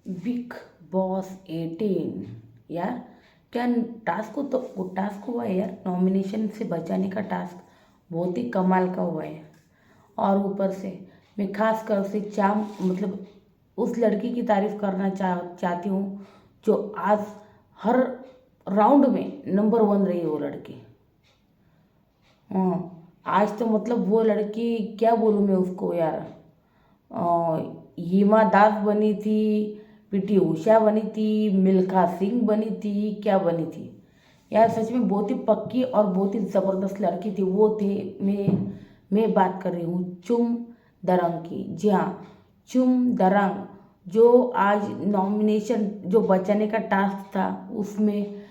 Big boss 18 यार, क्या task हुआ है यार। नॉमिनेशन से बचाने का टास्क बहुत ही कमाल का हुआ है। और ऊपर से मैं खास कर से मतलब उस लड़की की तारीफ करना चाहती हूँ जो आज हर राउंड में नंबर वन रही है वो लड़की। आज तो मतलब वो लड़की क्या बोलूँ मैं उसको यार। हिमा दास बनी थी, पीटी उषा बनी थी, मिल्खा सिंह बनी थी, क्या बनी थी यार। सच में बहुत ही पक्की और बहुत ही ज़बरदस्त लड़की थी वो थे। मैं बात कर रही हूँ चुम दरंग की। जी हाँ, चुम दरंग जो आज नॉमिनेशन जो बचाने का टास्क था उसमें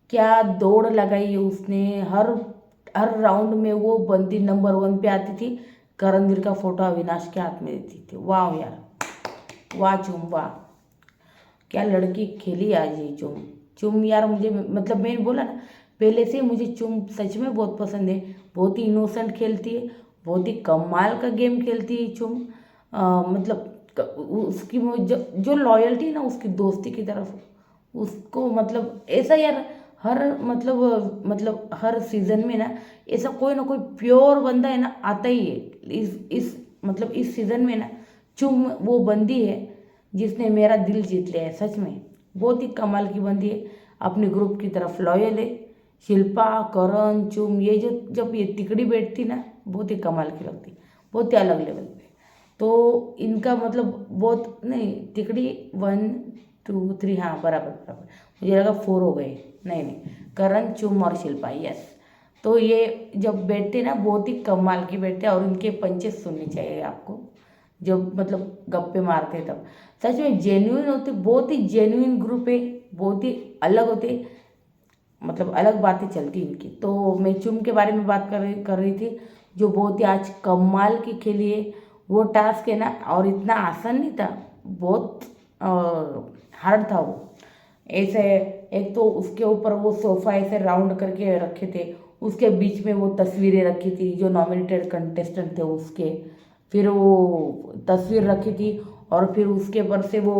क्या दौड़ लगाई है उसने। हर हर राउंड में वो बंदी नंबर वन पे आती थी। करणवीर का फोटो अविनाश के हाथ में देती थी। वाह यार, वाह चुम वाह, क्या लड़की खेली आज ये चुम। चुम यार मुझे मतलब मैंने बोला ना पहले से मुझे चुम सच में बहुत पसंद है। बहुत ही इनोसेंट खेलती है, बहुत ही कमाल का गेम खेलती है चुम। मतलब उसकी वो जो लॉयल्टी ना उसकी दोस्ती की तरफ, उसको मतलब ऐसा यार। हर मतलब हर सीजन में ना ऐसा कोई ना कोई प्योर बंदा है ना आता ही है। इस मतलब इस सीजन में ना चुम वो बंदी है जिसने मेरा दिल जीत लिया है। सच में बहुत ही कमाल की बंदी है, अपने ग्रुप की तरफ लॉयल है। शिल्पा, करण, चुम ये जो जब ये तिकड़ी बैठती ना बहुत ही कमाल की लगती, बहुत ही अलग लेवल पे। तो इनका मतलब बहुत नहीं, तिकड़ी 1 2 3, हाँ बराबर बराबर, मुझे लगा 4 हो गए। नहीं नहीं, करण, चुम और शिल्पा, यस। तो ये जब बैठते ना बहुत ही कमाल की बैठते हैं और इनके पंचेस सुननी चाहिए आपको जब मतलब गप्पे मारते तब। सच में जेन्युइन होते, बहुत ही जेन्युइन ग्रुप है, बहुत ही अलग होते, मतलब अलग बातें चलती इनकी। तो मैं चुम के बारे में बात कर रही थी जो बहुत ही आज कमाल की खेली है। वो टास्क है ना और इतना आसान नहीं था, बहुत हार्ड था वो। ऐसे एक तो उसके ऊपर वो सोफा ऐसे राउंड करके रखे थे, उसके बीच में वो तस्वीरें रखी थी जो नॉमिनेटेड कंटेस्टेंट थे उसके। फिर वो तस्वीर रखी थी और फिर उसके ऊपर से वो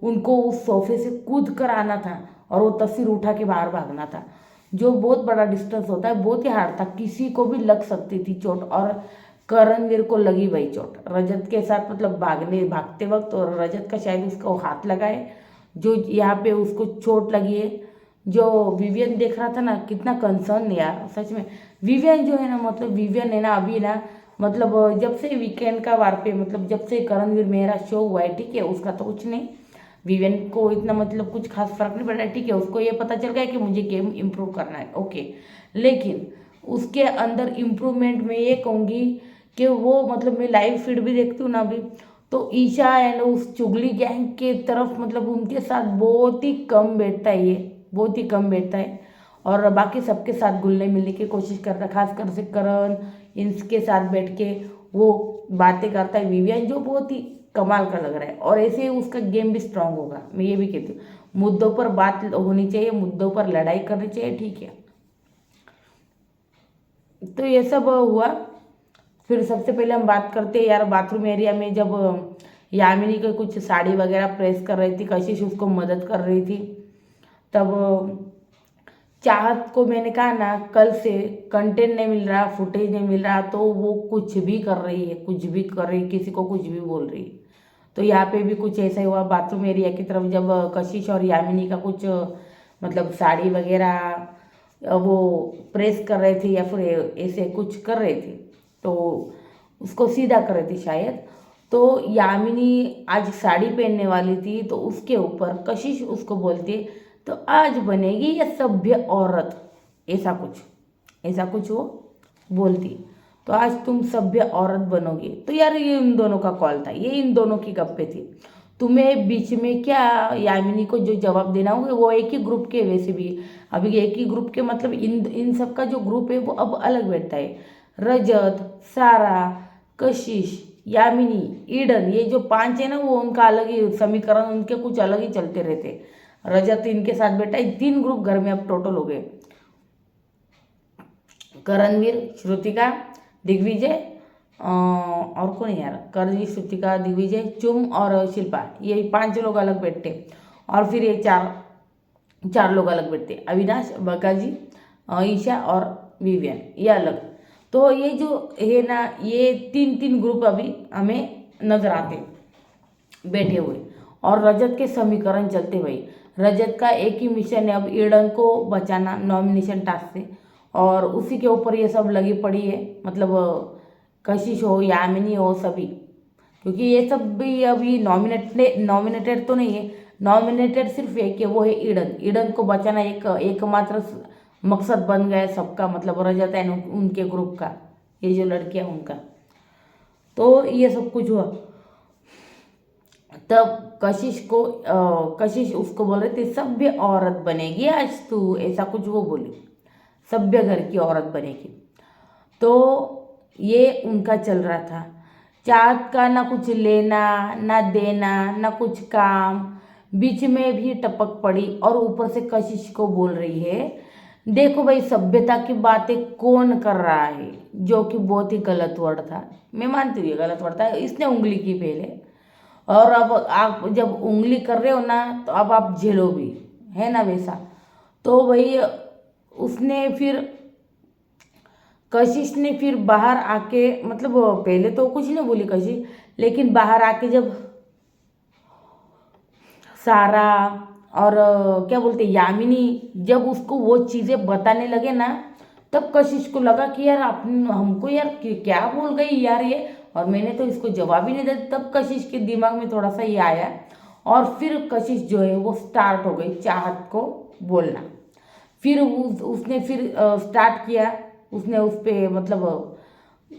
उनको उस सोफे से कूद कर आना था और वो तस्वीर उठा के बाहर भागना था, जो बहुत बड़ा डिस्टेंस होता है। बहुत ही हार्ड था, किसी को भी लग सकती थी चोट। और करणवीर को लगी भाई चोट रजत के साथ, मतलब भागते वक्त। और रजत का शायद उसको हाथ लगा है जो यहाँ पे उसको चोट लगी है। जो विवियन देख रहा था ना कितना कंसर्न यार। सच में विवियन जो है ना, मतलब विवियन है ना अभी ना, मतलब जब से वीकेंड का वार पे, मतलब जब से करणवीर मेरा शो हुआ है, ठीक है, उसका तो कुछ नहीं। विवेन को इतना मतलब कुछ खास फर्क नहीं पड़ा है, ठीक है, उसको ये पता चल गया कि मुझे गेम इम्प्रूव करना है, ओके। लेकिन उसके अंदर इम्प्रूवमेंट में ये कहूँगी कि वो मतलब मैं लाइव फीड भी देखती हूँ ना अभी, तो ईशा एंड उस चुगली गैंग के तरफ मतलब उनके साथ बहुत ही कम बैठता है ये, बहुत ही कम बैठता है। और बाकी सबके साथ घुलने मिलने की कोशिश करता है, खासकर से करण इनके साथ बैठ के वो बातें करता है विवियन, जो बहुत ही कमाल का लग रहा है। और ऐसे ही उसका गेम भी स्ट्रांग होगा, मैं ये भी कहती हूँ। मुद्दों पर बात होनी चाहिए, मुद्दों पर लड़ाई करनी चाहिए, ठीक है। तो ये सब हुआ। फिर सबसे पहले हम बात करते हैं यार बाथरूम एरिया में, जब यामिनी को कुछ साड़ी वगैरह प्रेस कर रही थी, कशिश उसको मदद कर रही थी। तब चाहत को मैंने कहा ना कल से कंटेंट नहीं मिल रहा, फुटेज नहीं मिल रहा, तो वो कुछ भी कर रही है, कुछ भी कर रही है, किसी को कुछ भी बोल रही है। तो यहाँ पे भी कुछ ऐसा ही हुआ बाथरूम एरिया की तरफ, जब कशिश और यामिनी का कुछ मतलब साड़ी वगैरह वो प्रेस कर रहे थे या फिर ऐसे कुछ कर रहे थे, तो उसको सीधा कर रहे थे शायद। तो यामिनी आज साड़ी पहनने वाली थी, तो उसके ऊपर कशिश उसको बोलती तो आज बनेगी ये सभ्य औरत, ऐसा कुछ वो बोलती। तो आज तुम सभ्य औरत बनोगे। तो यार ये इन दोनों का कॉल था, ये इन दोनों की गप्पे थी। तुम्हें बीच में क्या, यामिनी को जो जवाब देना होगा वो एक ही ग्रुप के, वैसे भी अभी एक ही ग्रुप के, मतलब इन इन सब का जो ग्रुप है वो अब अलग बैठता है। रजत, सारा, कशिश, यामिनी, ईडन, ये जो 5 है ना वो उनका अलग ही समीकरण, उनके कुछ अलग ही चलते रहते। रजत इनके साथ बैठा है, 3 ग्रुप घर में अब टोटल हो गए। करणवीर, श्रुतिका, दिग्विजय, और कौन है यार, करजी, श्रुतिका, दिग्विजय, चुम और शिल्पा, ये 5 लोग अलग बैठते। और फिर ये चार चार लोग अलग बैठते, अविनाश, बग्गाजी, ईशा और विवियन, ये अलग। तो ये जो है ना, ये 3-3 ग्रुप अभी हमें नजर आते बैठे हुए। और रजत के समीकरण चलते भाई। रजत का एक ही मिशन है अब, ईडन को बचाना नॉमिनेशन टास्क से, और उसी के ऊपर ये सब लगी पड़ी है। मतलब कशिश हो, यामिनी हो, सभी, क्योंकि ये सब भी अभी नॉमिनेटेड तो नहीं है। नॉमिनेटेड सिर्फ एक है, वो है ईडन। ईडन को बचाना एक एकमात्र मकसद बन गया है सबका, मतलब रजत एंड उनके ग्रुप का, ये जो लड़कियां उनका। तो ये सब कुछ हुआ। तब कशिश उसको बोल रहे थे, सभ्य औरत बनेगी आज तू, ऐसा कुछ वो बोली, सभ्य घर की औरत बनेगी। तो ये उनका चल रहा था। चाँद का ना कुछ लेना ना देना ना कुछ काम, बीच में भी टपक पड़ी और ऊपर से कशिश को बोल रही है, देखो भाई सभ्यता की बातें कौन कर रहा है, जो कि बहुत ही गलत वर्ड था। मैं मानती हूँ ये गलत वर्ड था, इसने उंगली की पहले, और अब आप जब उंगली कर रहे हो ना, तो अब आप झेलो भी, है ना वैसा। तो भाई उसने फिर कशिश ने फिर बाहर आके, मतलब पहले तो कुछ नहीं बोली कशिश, लेकिन बाहर आके जब सारा और क्या बोलते यामिनी जब उसको वो चीज़ें बताने लगे ना, तब कशिश को लगा कि यार हमको यार क्या बोल गई यार ये, और मैंने तो इसको जवाब ही नहीं दिया। तब कशिश के दिमाग में थोड़ा सा ये आया, और फिर कशिश जो है वो स्टार्ट हो गई चाहत को बोलना। फिर उसने फिर स्टार्ट किया, उसने उस पे मतलब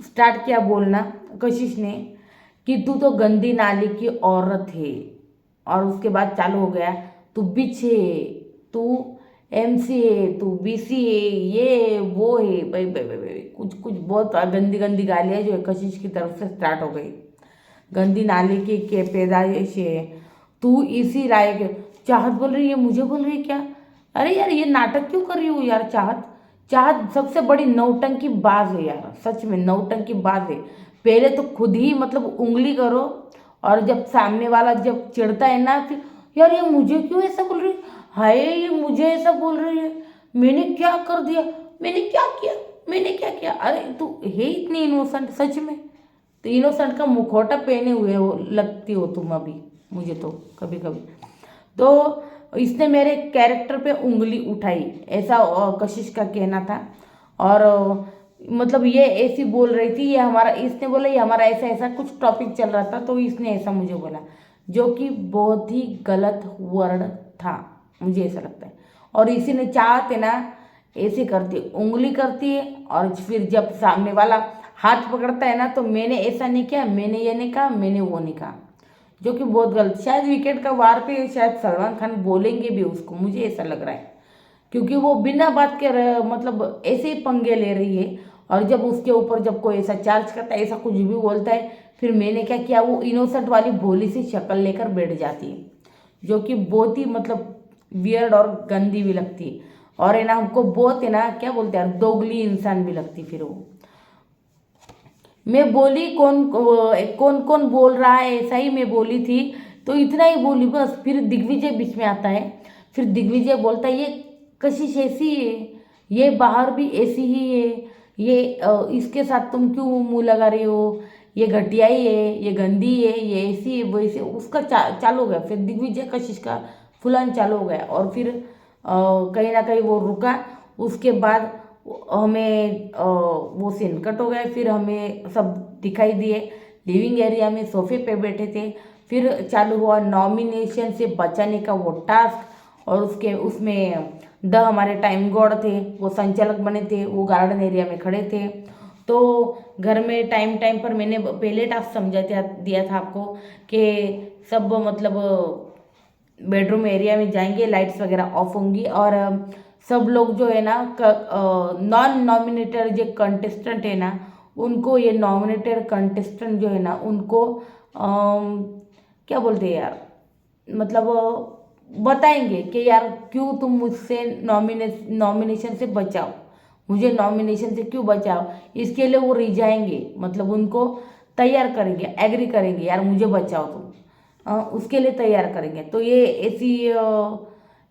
स्टार्ट किया बोलना कशिश ने, कि तू तो गंदी नाली की औरत है। और उसके बाद चालू हो गया, तू बिच है, तू एमसी है, तू बीसी है, ये वो है, भाई भाई भाई भाई, कुछ कुछ बहुत गंदी गंदी गालियाँ जो है कशिश की तरफ से स्टार्ट हो गई। गंदी नाली की के पैदाइश है, तू इसी लायक है। चाहत बोल रही है, मुझे बोल रही है क्या? अरे यार ये नाटक क्यों कर रही हो यार चाहत? चाहत सबसे बड़ी नौटंकी बाज है यार, सच में नौटंकी बाज है। पहले तो खुद ही मतलब उंगली करो, और जब सामने वाला जब चिढ़ता है ना, फिर यार ये मुझे क्यों ऐसा बोल रही है, हाय ये मुझे ऐसा बोल रही है, मैंने क्या कर दिया, मैंने क्या किया, मैंने क्या किया? अरे तू है इतनी इनोसेंट सच में, तो इनोसेंट का मुखौटा पहने हुए हो लगती हो तुम अभी मुझे तो कभी कभी। तो इसने मेरे कैरेक्टर पे उंगली उठाई, ऐसा कशिश का कहना था। और मतलब ये ऐसी बोल रही थी, ये हमारा, इसने बोला ये हमारा ऐसा ऐसा कुछ टॉपिक चल रहा था, तो इसने ऐसा मुझे बोला, जो कि बहुत ही गलत वर्ड था, मुझे ऐसा लगता है। और इसी ने चाहते ना ऐसे करती उंगली करती है, और फिर जब सामने वाला हाथ पकड़ता है ना, तो मैंने ऐसा नहीं किया, मैंने ये नहीं कहा, मैंने वो नहीं कहा, जो कि बहुत गलत। शायद विकेट का वार पे शायद सलमान खान बोलेंगे भी उसको, मुझे ऐसा लग रहा है, क्योंकि वो बिना बात के मतलब ऐसे ही पंगे ले रही है। और जब उसके ऊपर जब कोई ऐसा चार्ज करता है, ऐसा कुछ भी बोलता है, फिर मैंने क्या किया, वो इनोसेंट वाली भोली सी शक्ल लेकर बैठ जाती है, जो कि बहुत ही मतलब वियर्ड और गंदी भी लगती है। और है ना, हमको बहुत है ना, क्या बोलते हैं यार, दोगली इंसान भी लगती फिर वो। मैं बोली कौन कौन कौन बोल रहा है, ऐसा ही मैं बोली थी, तो इतना ही बोली बस। फिर दिग्विजय बीच में आता है, फिर दिग्विजय बोलता है, ये कशिश ऐसी है, ये बाहर भी ऐसी ही है, ये इसके साथ तुम क्यों मुंह लगा रही हो, ये घटिया ही है, ये गंदी है, ये ऐसी है, वो ऐसी, उसका चालू हो गया। फिर दिग्विजय कशिश का फुलान चालू हो गया, और फिर कहीं ना कहीं वो रुका। उसके बाद हमें वो सीन कट हो गया, फिर हमें सब दिखाई दिए लिविंग एरिया में सोफे पे बैठे थे। फिर चालू हुआ नॉमिनेशन से बचाने का वो टास्क, और उसके उसमें हमारे टाइम गॉड थे, वो संचालक बने थे, वो गार्डन एरिया में खड़े थे। तो घर में टाइम टाइम पर मैंने पहले टास्क समझा दिया था आपको, कि सब मतलब बेडरूम एरिया में जाएंगे, लाइट्स वगैरह ऑफ होंगी, और सब लोग जो है ना, नॉन नॉमिनेटेड जो कंटेस्टेंट है ना, उनको ये नॉमिनेटेड कंटेस्टेंट जो है ना, उनको क्या बोलते हैं यार, मतलब बताएंगे कि यार क्यों तुम मुझसे नॉमिनेशन से बचाओ, मुझे नॉमिनेशन से क्यों बचाओ। इसके लिए वो रिजाएंगे, मतलब उनको तैयार करेंगे, एग्री करेंगे यार मुझे बचाओ तुम, उसके लिए तैयार करेंगे। तो ये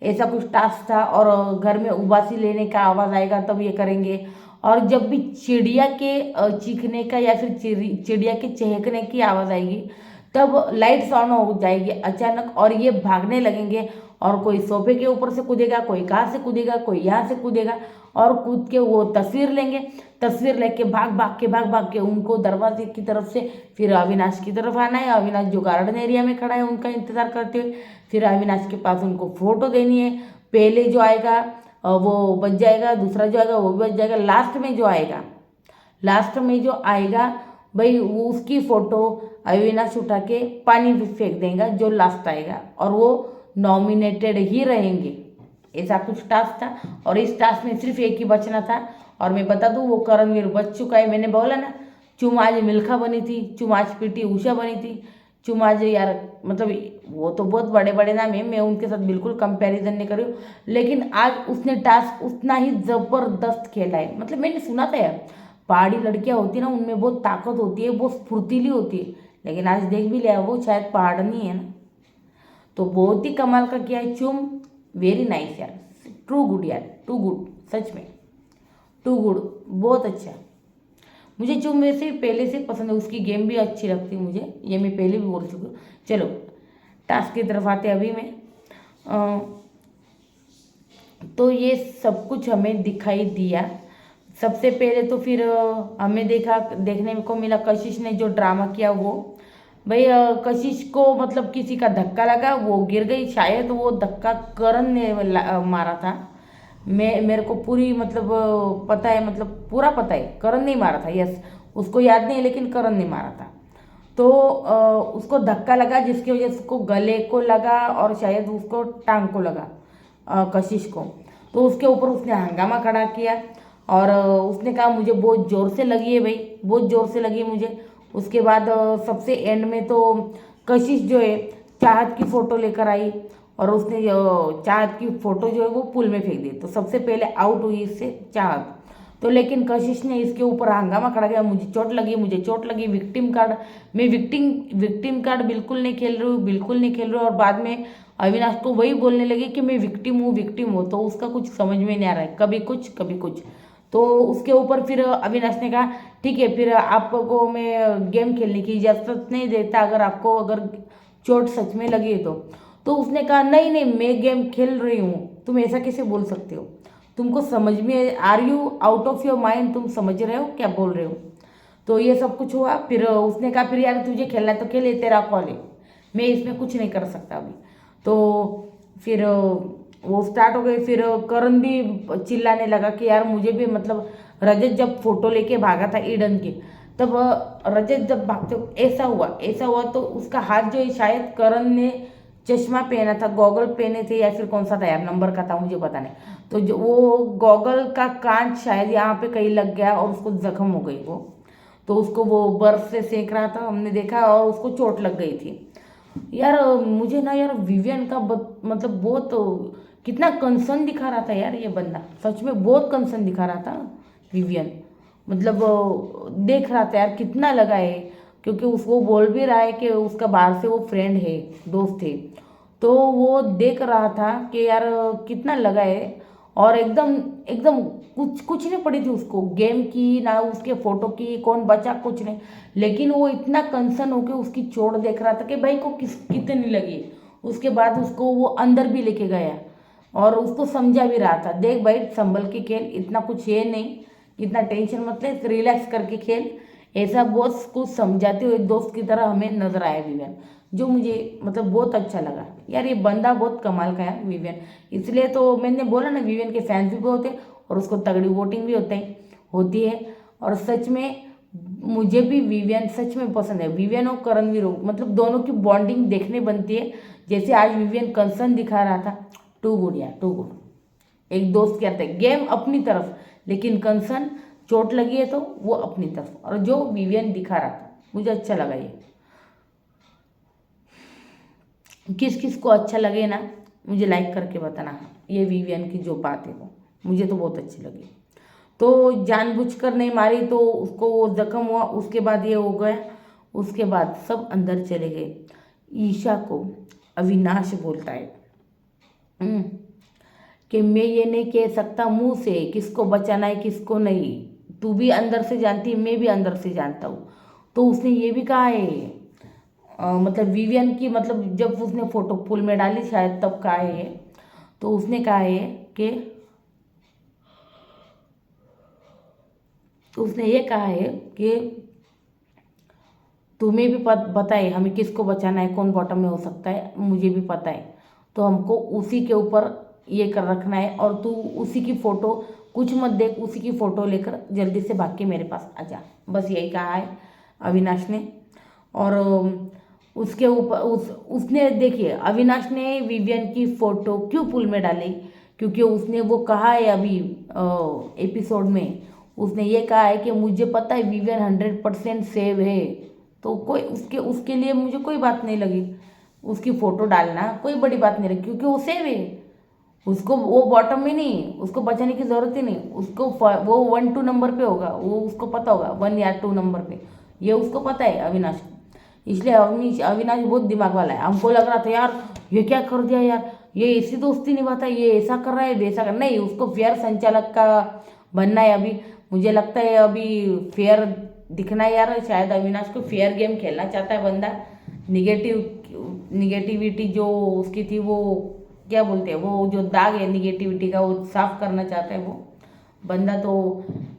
ऐसा कुछ टास्क था। और घर में उबासी लेने का आवाज़ आएगा तब ये करेंगे। और जब भी चिड़िया के चीखने का या फिर चिड़िया के चहकने की आवाज़ आएगी तब लाइट्स ऑन हो जाएगी अचानक, और ये भागने लगेंगे। और कोई सोफे के ऊपर से कूदेगा, कोई कहाँ से कूदेगा, कोई यहाँ से कूदेगा, और कूद के वो तस्वीर लेंगे। तस्वीर लेके भाग भाग के उनको दरवाजे की तरफ से फिर अविनाश की तरफ आना है। अविनाश जो गार्डन एरिया में खड़ा है उनका इंतजार करते हुए फिर अविनाश के पास उनको फोटो देनी है। पहले जो आएगा वो बच जाएगा, दूसरा जो आएगा वो भी बच जाएगा, लास्ट में जो आएगा भाई वो उसकी फोटो अविनाश उठा के पानी में फेंक देगा जो लास्ट आएगा, और वो नॉमिनेटेड ही रहेंगे। ऐसा कुछ टास्क था। और इस टास्क में सिर्फ एक ही बचना था। और मैं बता दूं वो करणवीर बच चुका है। मैंने बोला ना, चुम आज मिल्खा बनी थी, चुम आज पीटी उषा बनी थी, चुम आज यार मतलब वो तो बहुत बड़े बड़े नाम है, मैं उनके साथ बिल्कुल कंपैरिजन नहीं कर रही हूँ, लेकिन आज उसने टास्क उतना ही ज़बरदस्त खेला है। मतलब मैंने सुना था यार पहाड़ी लड़कियां होती है ना उनमें बहुत ताकत होती है, बहुत फुर्तीली होती है, लेकिन आज देख भी लिया वो शायद पहाड़ नहीं है ना। तो बहुत ही कमाल का किया है चुम, वेरी नाइस यार, ट्रू गुड यार, टू गुड, सच में टू गुड, बहुत अच्छा। मुझे चुम वैसे पहले से पसंद है, उसकी गेम भी अच्छी लगती है मुझे, ये मैं पहले भी बोल चुकी हूँ। चलो टास्क की तरफ आते अभी मैं। तो ये सब कुछ हमें दिखाई दिया। सबसे पहले तो फिर हमें देखने को मिला कशिश ने जो ड्रामा किया वो भाई, कशिश को मतलब किसी का धक्का लगा, वो गिर गई, शायद वो धक्का करण ने मारा था। मेरे को पूरी मतलब पता है, मतलब पूरा पता है करण नहीं मारा था, यस उसको याद नहीं है लेकिन करण ने मारा था। तो उसको धक्का लगा जिसकी वजह से उसको गले को लगा और शायद उसको टांग को लगा, कशिश को। तो उसके ऊपर उसने हंगामा खड़ा किया और उसने कहा मुझे बहुत ज़ोर से लगी है भाई, बहुत ज़ोर से लगी है मुझे। उसके बाद सबसे एंड में तो कशिश जो है चाहत की फ़ोटो लेकर आई और उसने चाहत की फ़ोटो जो है वो पुल में फेंक दी। तो सबसे पहले आउट हुई इससे चाहत। तो लेकिन कशिश ने इसके ऊपर हंगामा खड़ा किया, मुझे चोट लगी, मुझे चोट लगी, विक्टिम कार्ड। मैं विक्टिम कार्ड बिल्कुल नहीं खेल रही हूँ, बिल्कुल नहीं खेल रही हूँ। और बाद में अविनाश को वही बोलने लगी कि मैं विक्टिम हूँ, विक्टिम हूँ। तो उसका कुछ समझ में नहीं आ रहा है, कभी कुछ कभी कुछ। तो उसके ऊपर फिर अविनाश ने कहा ठीक है फिर आपको मैं गेम खेलने की इजाज़त नहीं देता अगर आपको अगर चोट सच में लगी है तो उसने कहा नहीं नहीं मैं गेम खेल रही हूँ, तुम ऐसा कैसे बोल सकते हो, तुमको समझ में, are you out of your mind, तुम समझ रहे हो क्या बोल रहे हो। तो ये सब कुछ हुआ। फिर उसने कहा फिर यार तुझे खेलना है तो खेले, तेरा कॉल है, मैं इसमें कुछ नहीं कर सकता अभी। तो फिर वो स्टार्ट हो गई। फिर करण भी चिल्लाने लगा कि यार मुझे भी मतलब रजत जब फोटो लेके भागा था ईडन के, तब रजत जब भागते ऐसा हुआ तो उसका हाथ जो है शायद करण ने चश्मा पहना था, गॉगल पहने थे या फिर कौन सा था यार, नंबर का था मुझे पता नहीं। तो जो वो गॉगल का कांच शायद यहाँ पे कहीं लग गया और उसको जख्म हो गई वो। तो उसको वो बर्फ से सेक रहा था, हमने देखा, और उसको चोट लग गई थी। यार मुझे ना यार विवियन का मतलब बहुत कितना कंसर्न दिखा रहा था यार ये बंदा, सच में बहुत कंसर्न दिखा रहा था विवियन। मतलब देख रहा था यार कितना लगा है, क्योंकि उसको बोल भी रहा है कि उसका बाहर से वो फ्रेंड है, दोस्त है। तो वो देख रहा था कि यार कितना लगा है। और एकदम एकदम कुछ कुछ नहीं पड़ी थी उसको गेम की, ना उसके फोटो की, कौन बचा कुछ नहीं। लेकिन वो इतना कंसर्न होकर उसकी चोट देख रहा था कि भाई को कितनी लगी। उसके बाद उसको वो अंदर भी लेके गया और उसको समझा भी रहा था, देख भाई संभल के खेल, इतना कुछ है नहीं, इतना टेंशन मत ले, रिलैक्स करके खेल। ऐसा बहुत कुछ समझाते हुए दोस्त की तरह हमें नजर आया विवियन, जो मुझे मतलब बहुत अच्छा लगा यार। ये बंदा बहुत कमाल का है विवियन, इसलिए तो मैंने बोला ना विवियन के फैंस भी बहुत है और उसको तगड़ी वोटिंग भी होती है। और सच में मुझे भी विवियन सच में पसंद है, विवियन और करणवीर मतलब दोनों की बॉन्डिंग देखने बनती है। जैसे आज विवियन कंसर्न दिखा रहा था, टू गुड यार, टू गुड। एक दोस्त कहते हैं गेम अपनी तरफ, लेकिन कंसर्न चोट लगी है तो वो अपनी तरफ, और जो विवियन दिखा रहा था मुझे अच्छा लगा। ये किस किस को अच्छा लगे ना मुझे लाइक करके बताना, ये विवियन की जो बात है वो मुझे तो बहुत अच्छी लगी। तो जानबूझकर नहीं मारी तो उसको वो जख्म हुआ, उसके बाद ये हो गया। उसके बाद सब अंदर चले गए। ईशा को अविनाश बोलता है "हम्म, कि मैं ये नहीं कह सकता मुंह से किसको बचाना है किसको नहीं, तू भी अंदर से जानती है, मैं भी अंदर से जानता हूँ"। तो उसने ये भी कहा है, मतलब विवियन की, मतलब जब उसने फोटो पुल में डाली शायद तब कहा है ये। तो उसने कहा है कि उसने ये कहा है कि तुम्हें भी पता है हमें किसको बचाना है, कौन बॉटम में हो सकता है, मुझे भी पता है, तो हमको उसी के ऊपर ये कर रखना है, और तू उसी की फ़ोटो कुछ मत देख, उसी की फ़ोटो लेकर जल्दी से भाग के मेरे पास आ जा। बस यही कहा है अविनाश ने। और उसके ऊपर उसने देखिए अविनाश ने विवियन की फ़ोटो क्यों पुल में डाली, क्योंकि उसने वो कहा है अभी एपिसोड में, उसने ये कहा है कि मुझे पता है विवियन 100% सेव है, तो कोई उसके उसके लिए मुझे कोई बात नहीं लगी, उसकी फ़ोटो डालना कोई बड़ी बात नहीं लगी, क्योंकि वो सेव है, उसको वो बॉटम में नहीं, उसको बचाने की ज़रूरत ही नहीं, उसको वो 1-2 नंबर पे होगा, वो उसको पता होगा 1 या 2 नंबर पे, ये उसको पता है अविनाश को। इसलिए अविनाश बहुत दिमाग वाला है। हमको लग रहा था यार ये क्या कर दिया यार, ये ऐसी दोस्ती निभाता है, ये ऐसा कर रहा है वैसा कर, नहीं, उसको फेयर संचालक का बनना है अभी। मुझे लगता है अभी फेयर दिखना है यार, शायद अविनाश को फेयर गेम खेलना चाहता है बंदा। निगेटिविटी जो उसकी थी, वो क्या बोलते हैं, वो जो दाग है निगेटिविटी का, वो साफ करना चाहता है वो बंदा। तो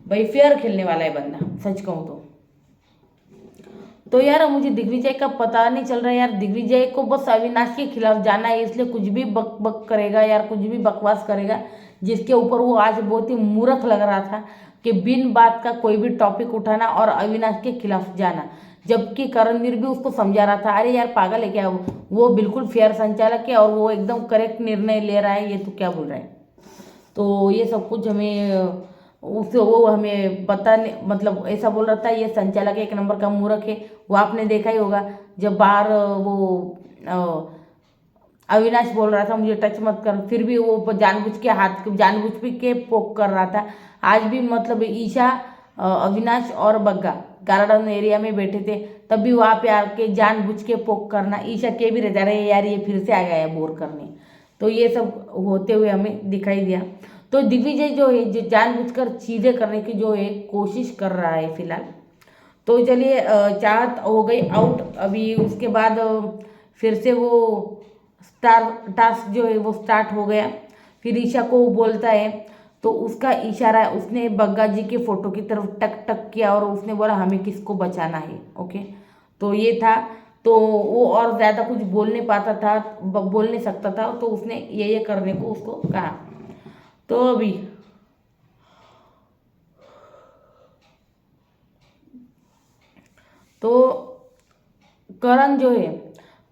भाई फेयर खेलने वाला है बंदा, सच कहूँ तो यार मुझे दिग्विजय का पता नहीं चल रहा है यार। दिग्विजय को बस अविनाश के खिलाफ जाना है, इसलिए कुछ भी बक बक करेगा यार, कुछ भी बकवास करेगा, जिसके ऊपर वो आज बहुत ही मूर्ख लग रहा था कि बिन बात का कोई भी टॉपिक उठाना और अविनाश के खिलाफ जाना। जबकि करणवीर भी उसको समझा रहा था, अरे यार पागल है क्या, वो बिल्कुल फेयर संचालक है और वो एकदम करेक्ट निर्णय ले रहा है, ये तो क्या बोल रहा है। तो ये सब कुछ हमें उससे वो हमें पता नहीं, मतलब ऐसा बोल रहा था ये संचालक 1 नंबर का मूर्ख है। वो आपने देखा ही होगा जब बाहर वो अविनाश बोल रहा था मुझे टच मत कर, फिर भी वो जानबूझ के हाथ जानबूझ के पोक कर रहा था। आज भी मतलब ईशा अविनाश और बग्गा गार्डन एरिया में बैठे थे, तब भी वहाँ पे आके जानबूझ के पोक करना, ईशा के भी रहता रहे यार ये फिर से आ गया है बोर करने। तो ये सब होते हुए हमें दिखाई दिया। तो दिग्विजय जो है, जो जानबूझकर चीज़ें करने की जो है कोशिश कर रहा है फिलहाल। तो चलिए चाहत हो गई आउट। अभी उसके बाद फिर से वो टास्क जो है वो स्टार्ट हो गया। फिर ईशा को वो बोलता है, तो उसका इशारा उसने बग्गा जी के फोटो की तरफ टक टक किया और उसने बोला हमें किसको बचाना है। ओके, तो ये था। तो वो और ज़्यादा कुछ बोल नहीं पाता था, बोल नहीं सकता था, तो उसने ये करने को उसको कहा। तो अभी तो करण जो है,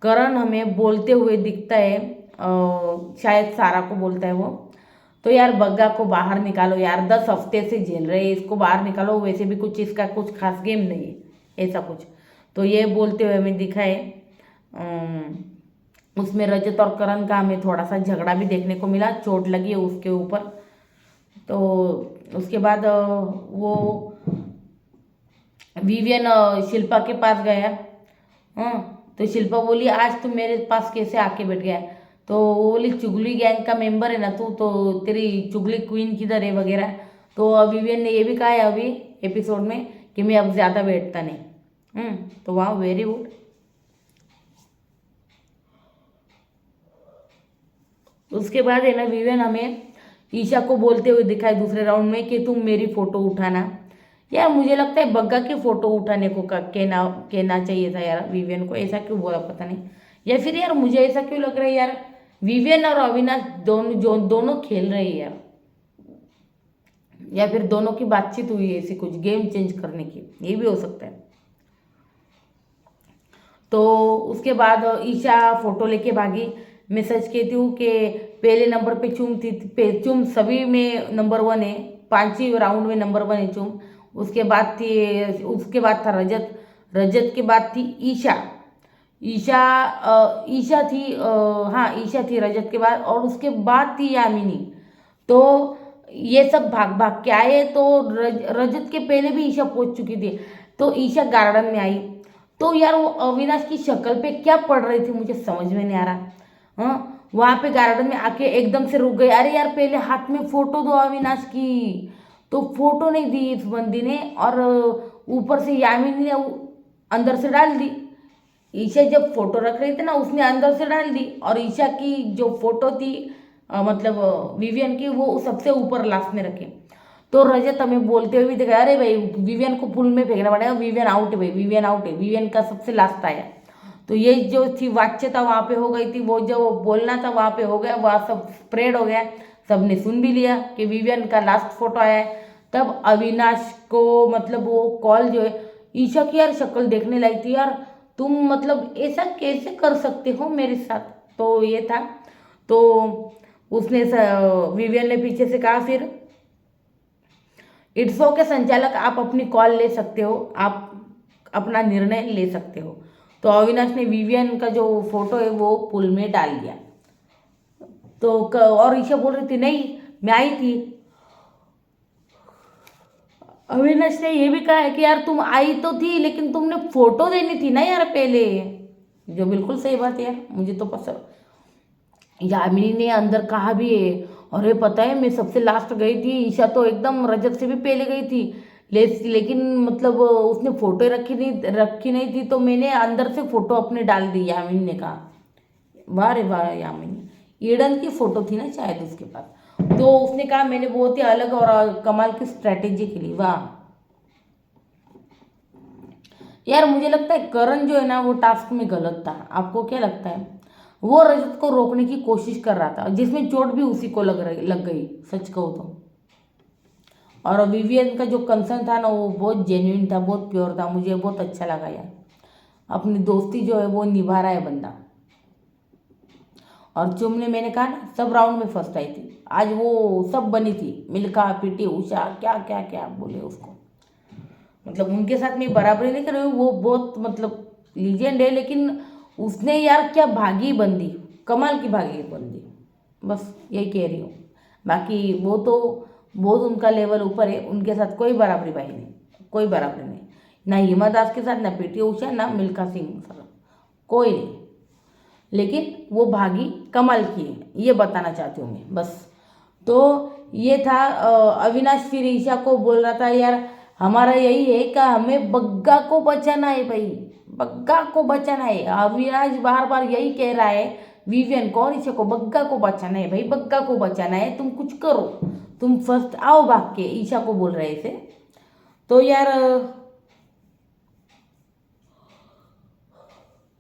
करण हमें बोलते हुए दिखता है, शायद सारा को बोलता है वो, तो यार बग्गा को बाहर निकालो यार, 10 हफ्ते से झेल रहे हैं, इसको बाहर निकालो, वैसे भी कुछ इसका कुछ खास गेम नहीं है ऐसा कुछ। तो ये बोलते हुए हमें दिखा है। उसमें रजत और करण का हमें थोड़ा सा झगड़ा भी देखने को मिला, चोट लगी है उसके ऊपर। तो उसके बाद वो विवियन शिल्पा के पास गया। हाँ, तो शिल्पा बोली आज तुम मेरे पास कैसे आके बैठ गया। तो वो बोली चुगली गैंग का मेंबर है ना तू, तो तेरी चुगली क्वीन किधर है वगैरह। तो विवियन ने ये भी कहा है अभी एपिसोड में कि मैं अब ज़्यादा बैठता नहीं। तो वाह वेरी गुड। उसके बाद है ना विवियन हमें ईशा को बोलते हुए दिखाए दूसरे राउंड में कि तुम मेरी फ़ोटो उठाना। यार मुझे लगता है बग्गा की फ़ोटो उठाने को कहना चाहिए था यार विवियन को, ऐसा क्यों बोला पता नहीं। या फिर यार मुझे ऐसा क्यों लग रहा है यार विवियन और अविनाश दोनों खेल रहे हैं यार, या फिर दोनों की बातचीत हुई है ऐसी कुछ गेम चेंज करने की, ये भी हो सकता है। तो उसके बाद ईशा फ़ोटो लेके भागी। मैं सच कहती हूँ कि पहले नंबर पे चुम थी, चुम सभी में नंबर 1 है, 5वीं राउंड में नंबर 1 है चुम। उसके बाद था रजत, रजत के बाद थी ईशा, ईशा थी, हाँ ईशा थी रजत के बाद, और उसके बाद थी यामिनी। तो ये सब भाग भाग के आए तो रजत के पहले भी ईशा पहुंच चुकी थी। तो ईशा गार्डन में आई तो यार वो अविनाश की शक्ल पे क्या पड़ रही थी मुझे समझ में नहीं आ रहा। हाँ, वहां पे गार्डन में आके एकदम से रुक गई। अरे यार पहले हाथ में फोटो दो अविनाश की। तो फोटो नहीं दी इस बंदी ने, और ऊपर से यामिनी ने अंदर से डाल दी। ईशा जब फोटो रख रही थी ना उसने अंदर से डाल दी, और ईशा की जो फोटो थी मतलब विवियन की, वो सबसे ऊपर लास्ट में रखी। तो रजत हमें बोलते हुए भी देखा, अरे भाई विवियन को पुल में फेंकना पड़ेगा, विवियन आउट है भाई, विवियन आउट है, विवियन का सबसे लास्ट आया। तो ये जो थी वाच्यता वहाँ पे हो गई थी, वो जो बोलना था वहाँ पे हो गया, वह सब स्प्रेड हो गया, सबने सुन भी लिया कि विवियन का लास्ट फोटो आया है। तब अविनाश को मतलब वो कॉल जो है, ईशा की यार शक्ल देखने लाई थी यार, तुम मतलब ऐसा कैसे कर सकते हो मेरे साथ। तो ये था। तो उसने विवियन ने पीछे से कहा फिर, इट्स ओके संचालक, आप अपनी कॉल ले सकते हो, आप अपना निर्णय ले सकते हो। तो अविनाश ने विवियन का जो फोटो है वो पुल में डाल दिया। तो और ईशा बोल रही थी नहीं मैं आई थी। अविनाश ने ये भी कहा है कि यार तुम आई तो थी लेकिन तुमने फोटो देनी थी ना यार पहले, जो बिल्कुल सही बात है यार, मुझे तो पसंद। यामिनी ने अंदर कहा भी है, अरे पता है मैं सबसे लास्ट गई थी, ईशा तो एकदम रजत से भी पहले गई थी, लेकिन मतलब उसने फोटो रखी नहीं थी, तो मैंने अंदर से फोटो अपने डाल दी, यामिनी ने कहा। वाह रे वाह यामिनी, ईडन की फोटो थी ना शायद उसके पास। तो उसने कहा मैंने बहुत ही अलग और कमाल की स्ट्रेटेजी के लिए, वाह। यार मुझे लगता है करण जो है ना वो टास्क में गलत था, आपको क्या लगता है? वो रजत को रोकने की कोशिश कर रहा था, जिसमें चोट भी उसी को लग गई, सच कहो तो। और विवियन का जो कंसर्न था ना वो बहुत जेन्युइन था, बहुत प्योर था, मुझे बहुत अच्छा लगा यार। अपनी दोस्ती जो है वो निभा रहा है बंदा। और चुमने मैंने कहा ना सब राउंड में फर्स्ट आई थी, आज वो सब बनी थी, मिल्खा, पीटी उषा, क्या क्या क्या बोले उसको। मतलब उनके साथ में बराबरी नहीं कर रही हूँ, वो बहुत मतलब लीजेंड है, लेकिन उसने यार क्या भागी बंदी, कमाल की भागी बंदी, बस यही कह रही हूँ। बाकी वो तो बहुत उनका लेवल ऊपर है, उनके साथ कोई बराबरी भाई नहीं, कोई बराबरी नहीं, ना हिमा दास के साथ, ना पीटी उषा, ना मिल्खा सिंह सर, कोई नहीं। लेकिन वो भागी कमाल की है, ये बताना चाहती हूँ मैं बस। तो ये था अविनाश फिर ईशा को बोल रहा था यार हमारा यही है कि हमें बग्गा को बचाना है भाई, बग्गा को बचाना है। अविनाश बार बार यही कह रहा है विवियन को और ईशा को, बग्गा को बचाना है भाई, बग्गा को बचाना है, तुम कुछ करो, तुम फर्स्ट आओ भाग के, ईशा को बोल रहे थे। तो यार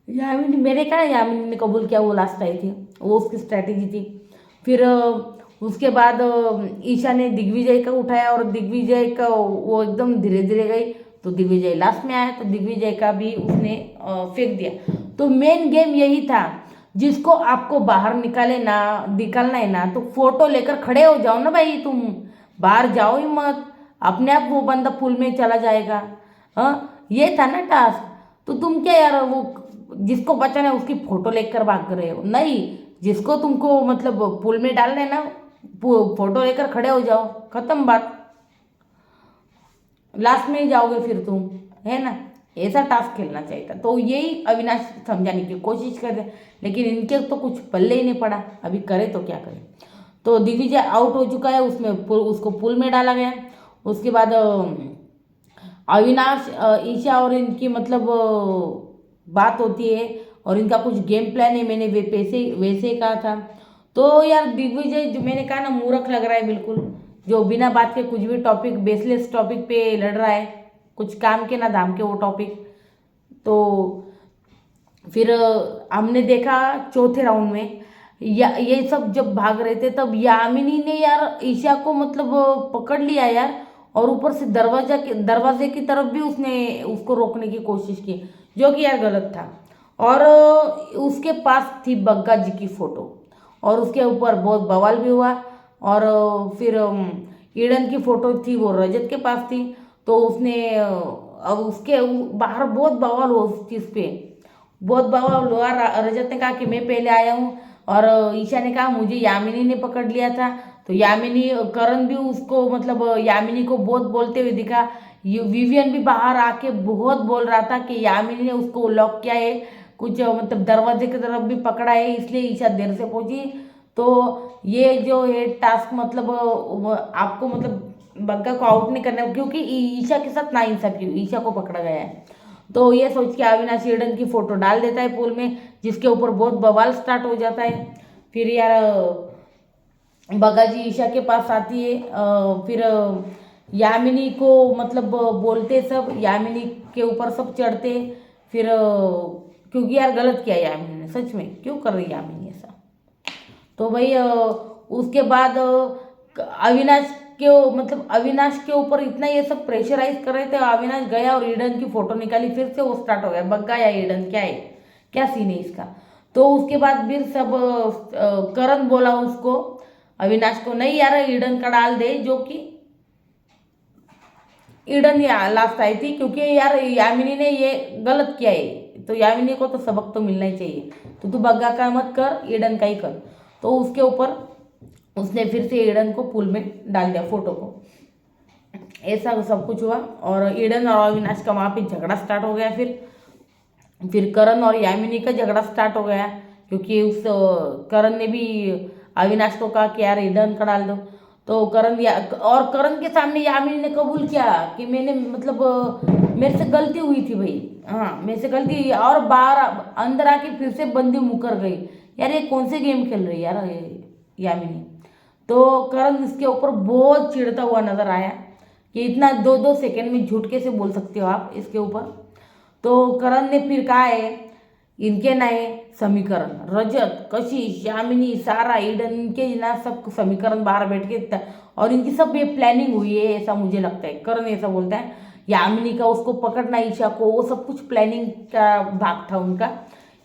यामिनी, मैंने कहा यामिनी ने कबूल किया, वो लास्ट आई थी, वो उसकी स्ट्रैटेजी थी। फिर उसके बाद ईशा ने दिग्विजय का उठाया, और दिग्विजय का वो एकदम धीरे धीरे गई, तो दिग्विजय लास्ट में आया, तो दिग्विजय का भी उसने फेंक दिया। तो मेन गेम यही था, जिसको आपको बाहर निकालना है ना, तो फोटो लेकर खड़े हो जाओ ना भाई, तुम बाहर जाओ ही मत, अपने आप वो बंदा पुल में चला जाएगा। हाँ, ये था ना टास्क। तो तुम क्या यार वो जिसको बचाना है उसकी फोटो लेकर भाग रहे हो? नहीं, जिसको तुमको मतलब पुल में डालना है ना, फोटो लेकर खड़े हो जाओ, खत्म बात, लास्ट में ही जाओगे फिर तुम, है ना? ऐसा टास्क खेलना चाहिए था। तो यही अविनाश समझाने की कोशिश कर रहे, लेकिन इनके तो कुछ पल्ले ही नहीं पड़ा, अभी करे तो क्या करे। तो दिग्विजय आउट हो चुका है, उसमें उसको पुल में डाला गया। उसके बाद अविनाश ईशा और इनकी मतलब बात होती है, और इनका कुछ गेम प्लान है, मैंने वे पैसे वैसे ही कहा था। तो यार दिग्विजय जो मैंने कहा ना मूर्ख लग रहा है बिल्कुल, जो बिना बात के कुछ भी टॉपिक, बेसलेस टॉपिक पे लड़ रहा है, कुछ काम के ना धाम के वो टॉपिक। तो फिर हमने देखा चौथे राउंड में ये सब जब भाग रहे थे, तब यामिनी ने यार ईशा को मतलब पकड़ लिया यार, और ऊपर से दरवाजे की तरफ भी उसने उसको रोकने की कोशिश की, जो कि यार गलत था। और उसके पास थी बग्गा जी की फोटो, और उसके ऊपर बहुत बवाल भी हुआ। और फिर ईडन की फोटो थी वो रजत के पास थी, तो उसने अब उसके बाहर बहुत बवाल हुआ उस चीज़ पे, बहुत बवाल हुआ। रजत ने कहा कि मैं पहले आया हूँ, और ईशा ने कहा मुझे यामिनी ने पकड़ लिया था। तो यामिनी करण भी उसको मतलब यामिनी को बहुत बोलते हुए दिखा। विवियन भी बाहर आके बहुत बोल रहा था कि यामिनी ने उसको लॉक किया है, कुछ मतलब दरवाजे की तरफ भी पकड़ा है, इसलिए ईशा देर से पहुंची। तो ये जो है टास्क मतलब आपको मतलब बग्गा को आउट नहीं करना है, क्योंकि ईशा के साथ नाइंसाफी हुई, ईशा को पकड़ा गया है। तो ये सोच के अविनाश ईडन की फोटो डाल देता है पूल में, जिसके ऊपर बहुत बवाल स्टार्ट हो जाता है। फिर यार बग्गा जी ईशा के पास आती है। फिर यामिनी को मतलब बोलते सब, यामिनी के ऊपर सब चढ़ते। फिर क्योंकि यार गलत किया यामिनी ने, सच में क्यों कर रही यामिनी ऐसा। तो भाई उसके बाद अविनाश के मतलब अविनाश के ऊपर इतना ये सब प्रेशराइज कर रहे थे, अविनाश गया और ईडन की फोटो निकाली, फिर से वो स्टार्ट हो गया बग्गा या ईडन, क्या है क्या सीन है इसका। तो उसके बाद फिर सब करण बोला उसको अविनाश को, नहीं यार ईडन का डाल दे, जो कि ईडन लास्ट आई थी, क्योंकि यार यामिनी ने ये गलत किया है, तो यामिनी को तो सबक तो मिलना ही चाहिए। तो तू बग्गा का मत कर, ईडन का ही कर। तो उसके ऊपर उसने फिर से ईडन को पुल में डाल दिया फोटो को। ऐसा सब कुछ हुआ और ईडन और अविनाश का वहाँ पे झगड़ा स्टार्ट हो गया। फिर करण और यामिनी का झगड़ा स्टार्ट हो गया, क्योंकि उस करण ने भी अविनाश को कहा कि यार ईडन का डाल दो। तो और करण के सामने यामिनी ने कबूल किया कि मैंने मतलब मेरे से गलती हुई थी भाई, हाँ मेरे से गलती हुई, और बाहर अंदर आके फिर से बंदी मुकर गई। यार ये कौन से गेम खेल रही है यार यामिनी। तो करण इसके ऊपर बहुत चिढ़ता हुआ नजर आया कि इतना 2-2 सेकंड में झूठ कैसे बोल सकते हो आप इसके ऊपर। तो करण ने फिर कहा है इनके नए समीकरण, रजत, कशिश, यामिनी, सारा, ईडन, इनके ना सब समीकरण बाहर बैठ के और इनकी सब ये प्लानिंग हुई है, ऐसा मुझे लगता है। करण ऐसा बोलता है यामिनी का उसको पकड़ना, ईशा को, वो सब कुछ प्लानिंग का भाग था उनका,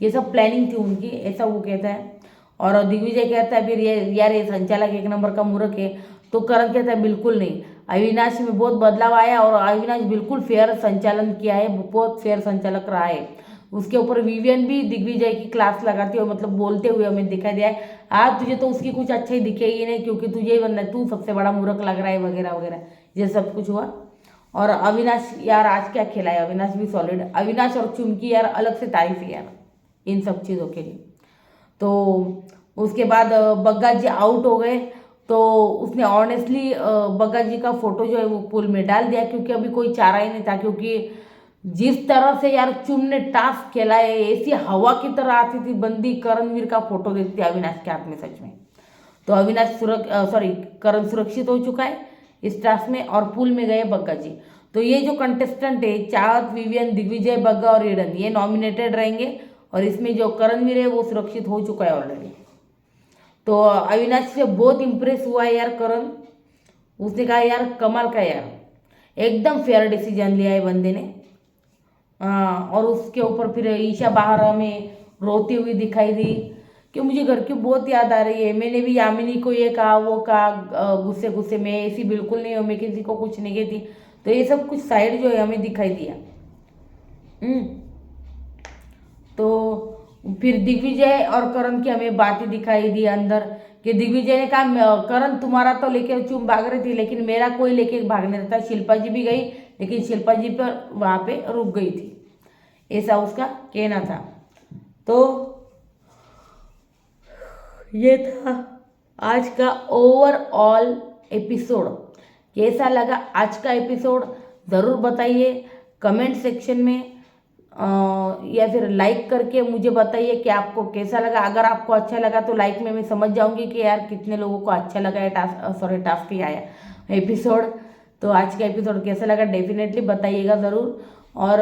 ये सब प्लानिंग थी उनकी, ऐसा वो कहता है। और दिग्विजय कहता है फिर ये यार ये संचालक एक नंबर का मूर्ख है। तो करण कहता है बिल्कुल नहीं, अविनाश में बहुत बदलाव आया और अविनाश बिल्कुल फेयर संचालन किया है, बहुत फेयर संचालक रहा है। उसके ऊपर विवियन भी दिग्विजय की क्लास लगाती हुए मतलब बोलते हुए हमें दिखाई दिया है। आज तुझे तो उसकी कुछ अच्छा ही दिखेगी नहीं, क्योंकि तुझे ही बनना है, तू सबसे बड़ा मूर्ख लग रहा है वगैरह वगैरह, ये सब कुछ हुआ। और अविनाश यार आज क्या खेला है, अविनाश भी सॉलिड, अविनाश और चुमकी यार अलग से तारीफ है यार इन सब चीज़ों के लिए। तो उसके बाद बग्गा जी आउट हो गए। तो उसने ऑनेस्टली बग्गा जी का फोटो जो है वो पुल में डाल दिया, क्योंकि अभी कोई चारा ही नहीं था। क्योंकि जिस तरह से यार चुम ने टास्क खेला है, ऐसी हवा की तरह आती थी बंदी करणवीर का फोटो देखती अविनाश के हाथ में, सच में। तो अविनाश करण सुरक्षित हो चुका है इस टास्क में और पुल में गए बग्गा जी। तो ये जो कंटेस्टेंट है चाहत, विवियन, दिग्विजय, बग्गा और ईडन, ये नॉमिनेटेड रहेंगे और इसमें जो करणवीर है वो सुरक्षित हो चुका है ऑलरेडी। तो अविनाश से बहुत इंप्रेस हुआ है यार करण, उसने कहा यार कमाल का यार, एकदम फेयर डिसीजन लिया है बंदे ने। हाँ, और उसके ऊपर फिर ईशा बाहर हमें रोती हुई दिखाई दी कि मुझे घर की बहुत याद आ रही है, मैंने भी यामिनी को ये कहा वो कहा, गुस्से गुस्से में, ऐसी बिल्कुल नहीं हो, मैं किसी को कुछ नहीं कहती। तो ये सब कुछ साइड जो है हमें दिखाई दिया। तो फिर दिग्विजय और करण की हमें बातें दिखाई दी अंदर, कि दिग्विजय ने कहा करण तुम्हारा तो लेके चुम भाग रही थी, लेकिन मेरा कोई लेके भागने रहता, शिल्पा जी भी गई लेकिन शिल्पा जी पर वहाँ पे रुक गई थी, ऐसा उसका कहना था। तो ये था आज का ओवरऑल एपिसोड। कैसा लगा आज का एपिसोड ज़रूर बताइए कमेंट सेक्शन में, या फिर लाइक करके मुझे बताइए कि आपको कैसा लगा। अगर आपको अच्छा लगा तो लाइक में मैं समझ जाऊंगी कि यार कितने लोगों को अच्छा लगा है टास्क ही आया एपिसोड। तो आज का एपिसोड कैसा लगा डेफिनेटली बताइएगा ज़रूर। और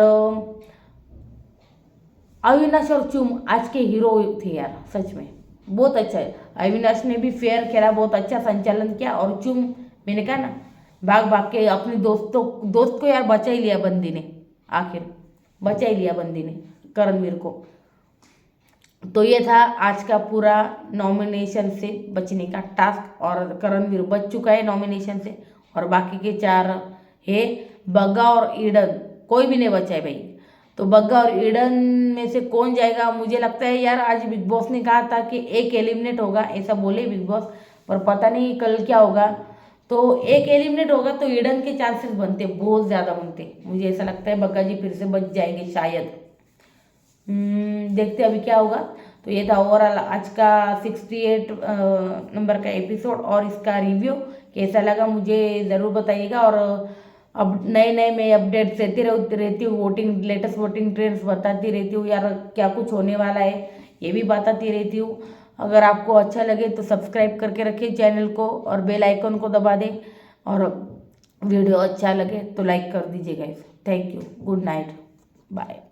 अविनाश और चुम आज के हीरो थे यार, सच में बहुत अच्छा है। अविनाश ने भी फेयर खेला, बहुत अच्छा संचालन किया, और चुम मैंने कहा ना भाग भाग के अपने दोस्त को यार बचा ही लिया बंदी ने, आखिर बचा ही लिया बंदी ने करणवीर को। तो ये था आज का पूरा नॉमिनेशन से बचने का टास्क, और करणवीर बच चुका है नॉमिनेशन से, और बाकी के 4 है बग्गा और ईडन, कोई भी नहीं बचा है भाई। तो बग्गा और ईडन में से कौन जाएगा? मुझे लगता है यार आज बिग बॉस ने कहा था कि एक एलिमिनेट होगा, ऐसा बोले बिग बॉस, पर पता नहीं कल क्या होगा। तो एक एलिमिनेट होगा तो ईडन के चांसेस बनते, बहुत ज़्यादा बनते। मुझे ऐसा लगता है बग्गा जी फिर से बच जाएंगे शायद। देखते अभी क्या होगा। तो ये था ओवरऑल आज का 68 नंबर का एपिसोड और इसका रिव्यू कैसा लगा मुझे ज़रूर बताइएगा। और अब नए नए मैं अपडेट्स रहती हूँ, वोटिंग लेटेस्ट वोटिंग ट्रेंड्स बताती रहती हूँ यार, क्या कुछ होने वाला है ये भी बताती रहती हूँ। अगर आपको अच्छा लगे तो सब्सक्राइब करके रखिए चैनल को और बेल आइकन को दबा दें, और वीडियो अच्छा लगे तो लाइक कर दीजिएगा। Thank you, good night, bye.